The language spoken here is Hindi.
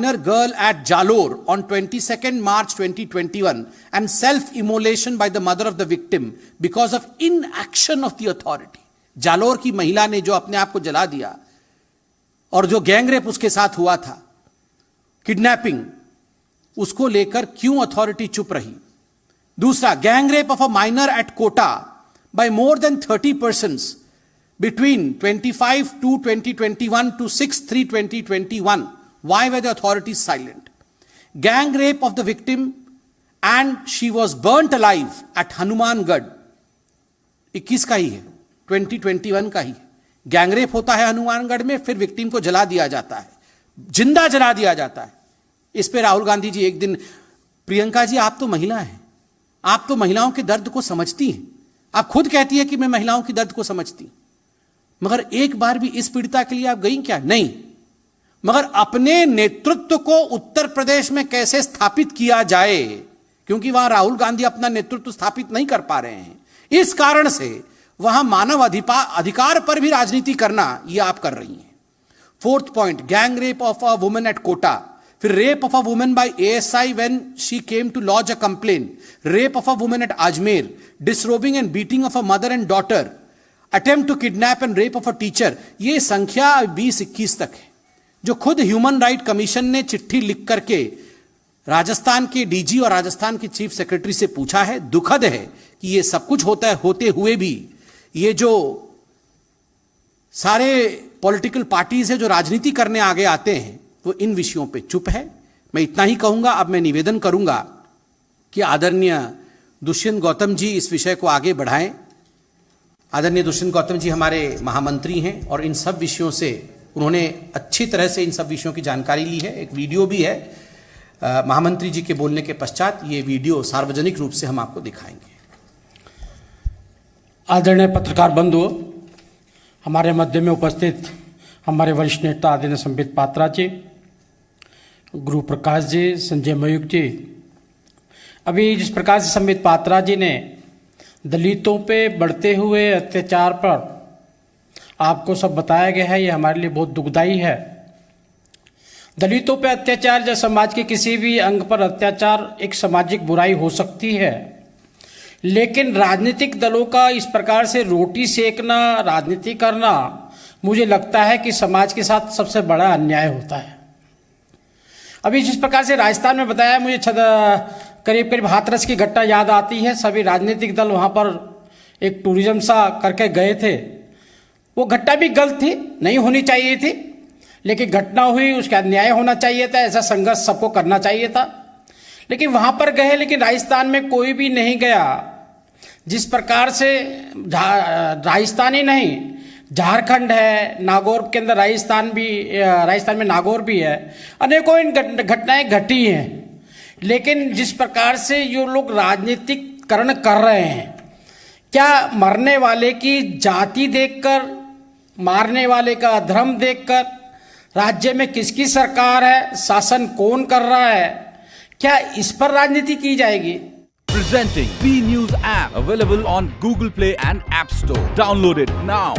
minor girl at Jalore on 22nd March 2021 and self-immolation by the mother of the victim because of inaction of the authority. Jalore की महिला ने जो अपने आप को जला दिया और जो गैंगरेप उसके साथ हुआ था, किडनैपिंग, उसको लेकर क्यों अथॉरिटी चुप रही? दूसरा, gangrape of a minor at Kota by more than 30 persons between 25/2/2021 to 6/3/2021. Why were the authorities silent? Gang rape of the victim and she was burnt alive at Hanumangarh. 21 का ही है, 2021 का ही है. गैंग रेप होता है हनुमानगढ़ में, फिर विक्टिम को जला दिया जाता है, जिंदा जला दिया जाता है. इस पे राहुल गांधी जी एक दिन, प्रियंका जी आप तो महिला हैं, आप तो महिलाओं के दर्द को समझती हैं, आप खुद कहती है कि मैं महिलाओं की दर्द को समझती, मगर एक बार भी इस पीड़िता के लिए आप गई क्या? नहीं. मगर अपने नेतृत्व को उत्तर प्रदेश में कैसे स्थापित किया जाए, क्योंकि वहां राहुल गांधी अपना नेतृत्व स्थापित नहीं कर पा रहे हैं, इस कारण से वहां मानव अधिकार पर भी राजनीति करना यह आप कर रही हैं. Fourth point, gang rape of a woman at Kota. फिर rape of a woman by ASI when she came to lodge a complaint. Rape of a woman at Ajmer. Disrobing and beating of a mother and daughter. Attempt to kidnap and rape of a teacher. ये संख्या 20-21 तक है, जो खुद ह्यूमन राइट कमीशन ने चिट्ठी लिख करके राजस्थान के DG और राजस्थान के चीफ सेक्रेटरी से पूछा है. दुखद है कि ये सब कुछ होता है, होते हुए भी ये जो सारे पॉलिटिकल पार्टीज है जो राजनीति करने आगे आते हैं, वो इन विषयों पे चुप है. मैं इतना ही कहूंगा. अब मैं निवेदन करूंगा कि आदरणीय दुष्यंत गौतम जी इस विषय को आगे बढ़ाएं. आदरणीय दुष्यंत गौतम जी हमारे महामंत्री हैं और इन सब विषयों से उन्होंने अच्छी तरह से इन सब विषयों की जानकारी ली है. एक वीडियो भी है महामंत्री जी के बोलने के पश्चात. ये वीडियो सार्वजनिक रूप से हम आपको दिखाएंगे. आदरणीय पत्रकार बंधुओं, हमारे मध्य में उपस्थित हमारे वरिष्ठ नेता आदरणीय संबित पात्रा जी, गुरु प्रकाश जी, संजय मयूख जी. अभी जिस प्रकार से संबित पात्रा जी ने दलितों पे बढ़ते हुए अत्याचार पर आपको सब बताया गया है, ये हमारे लिए बहुत दुखदायी है. दलितों पे अत्याचार या समाज के किसी भी अंग पर अत्याचार एक सामाजिक बुराई हो सकती है, लेकिन राजनीतिक दलों का इस प्रकार से रोटी सेकना, राजनीति करना, मुझे लगता है कि समाज के साथ सबसे बड़ा अन्याय होता है. अभी जिस प्रकार से राजस्थान में बताया, मुझे करीब करीब हाथरस की घटना याद आती है. सभी राजनीतिक दल वहाँ पर एक टूरिज्म सा करके गए थे. वो घटना भी गलत थी, नहीं होनी चाहिए थी, लेकिन घटना हुई, उसका न्याय होना चाहिए था. ऐसा संघर्ष सबको करना चाहिए था. लेकिन वहाँ पर गए, लेकिन राजस्थान में कोई भी नहीं गया. जिस प्रकार से राजस्थान ही नहीं, झारखंड है, नागौर के अंदर राजस्थान में नागौर भी है, अनेकों इन घटनाएं घटी हैं. लेकिन जिस प्रकार से जो लोग राजनीतिकरण कर रहे हैं, क्या मरने वाले की जाति देखकर, मारने वाले का धर्म देखकर, राज्य में किसकी सरकार है, शासन कौन कर रहा है, क्या इस पर राजनीति की जाएगी? Presenting V News app, available on Google Play and App Store. Download it now.